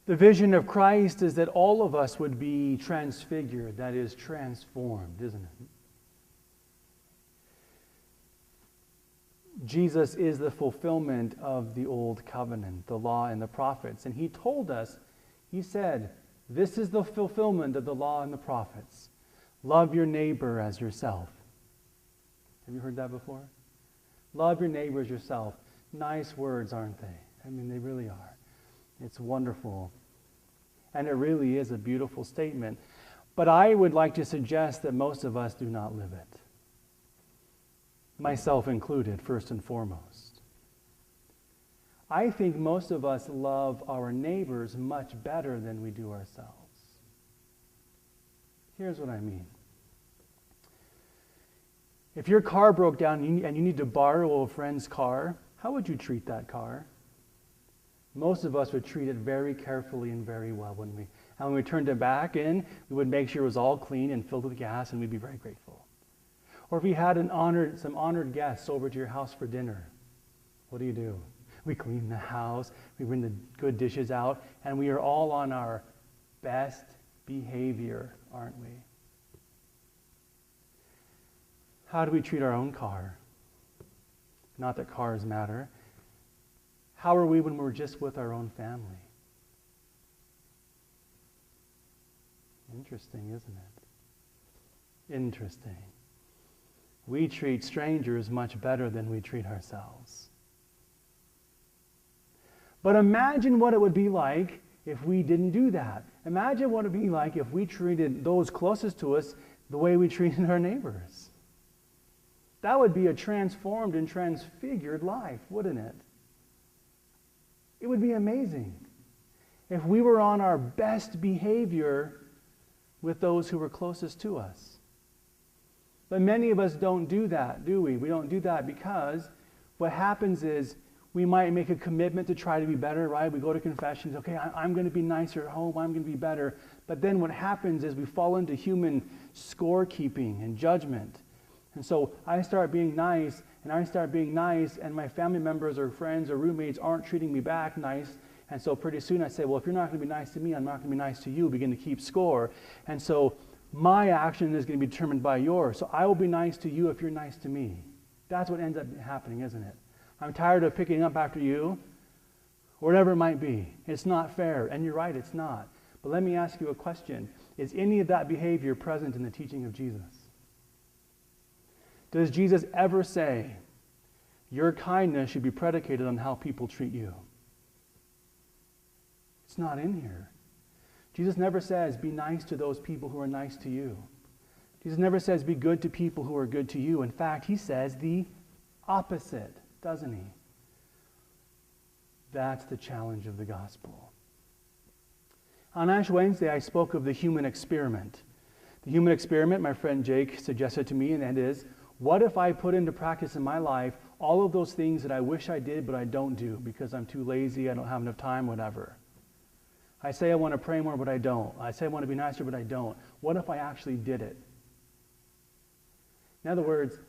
The vision of Christ is that all of us would be transfigured, that is, transformed, isn't it? Jesus is the fulfillment of the old covenant, the law and the prophets. And he told us, he said, this is the fulfillment of the law and the prophets. Love your neighbor as yourself. Have you heard that before? Love your neighbor as yourself. Nice words, aren't they? I mean, they really are. It's wonderful. And it really is a beautiful statement. But I would like to suggest that most of us do not live it. Myself included, first and foremost. I think most of us love our neighbors much better than we do ourselves. Here's what I mean. If your car broke down and you need to borrow a friend's car, how would you treat that car? Most of us would treat it very carefully and very well, wouldn't we? And when we turned it back in, we would make sure it was all clean and filled with gas, and we'd be very grateful. Or if you had some honored guests over to your house for dinner, what do? We clean the house, we bring the good dishes out, and we are all on our best behavior, aren't we? How do we treat our own car? Not that cars matter. How are we when we're just with our own family? Interesting, isn't it? Interesting. We treat strangers much better than we treat ourselves. But imagine what it would be like if we didn't do that. Imagine what it would be like if we treated those closest to us the way we treated our neighbors. That would be a transformed and transfigured life, wouldn't it? It would be amazing if we were on our best behavior with those who were closest to us. But many of us don't do that, do we? We don't do that because what happens is we might make a commitment to try to be better, right? We go to confessions, okay, I'm going to be nicer at home, I'm going to be better. But then what happens is we fall into human scorekeeping and judgment. And so I start being nice, and my family members or friends or roommates aren't treating me back nice. And so pretty soon I say, well, if you're not going to be nice to me, I'm not going to be nice to you. Begin to keep score. And so my action is going to be determined by yours. So I will be nice to you if you're nice to me. That's what ends up happening, isn't it? I'm tired of picking up after you, whatever it might be. It's not fair. And you're right, it's not. But let me ask you a question. Is any of that behavior present in the teaching of Jesus? Does Jesus ever say, your kindness should be predicated on how people treat you? It's not in here. Jesus never says, be nice to those people who are nice to you. Jesus never says, be good to people who are good to you. In fact, he says the opposite, doesn't he? That's the challenge of the gospel. On Ash Wednesday, I spoke of the human experiment. The human experiment, my friend Jake suggested to me, and that is, what if I put into practice in my life all of those things that I wish I did, but I don't do because I'm too lazy, I don't have enough time, whatever. I say I want to pray more, but I don't. I say I want to be nicer, but I don't. What if I actually did it? In other words,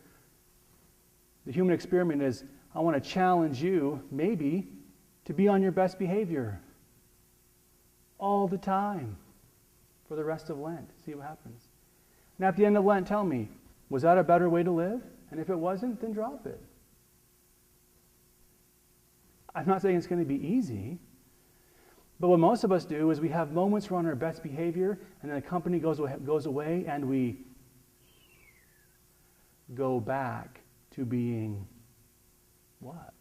the human experiment is, I want to challenge you, maybe, to be on your best behavior all the time for the rest of Lent. See what happens. Now at the end of Lent, tell me, was that a better way to live? And if it wasn't, then drop it. I'm not saying it's going to be easy, but what most of us do is we have moments we're on our best behavior, and then the company goes away, and we go back to being what?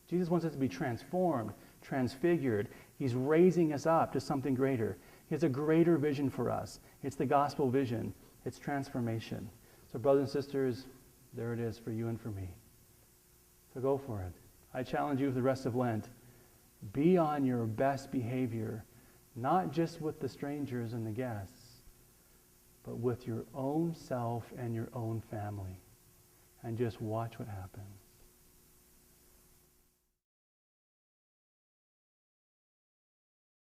Jesus wants us to be transformed, transfigured. He's raising us up to something greater. He has a greater vision for us. It's the gospel vision. It's transformation. So brothers and sisters, there it is for you and for me. So go for it. I challenge you for the rest of Lent. Be on your best behavior, not just with the strangers and the guests, but with your own self and your own family. And just watch what happens.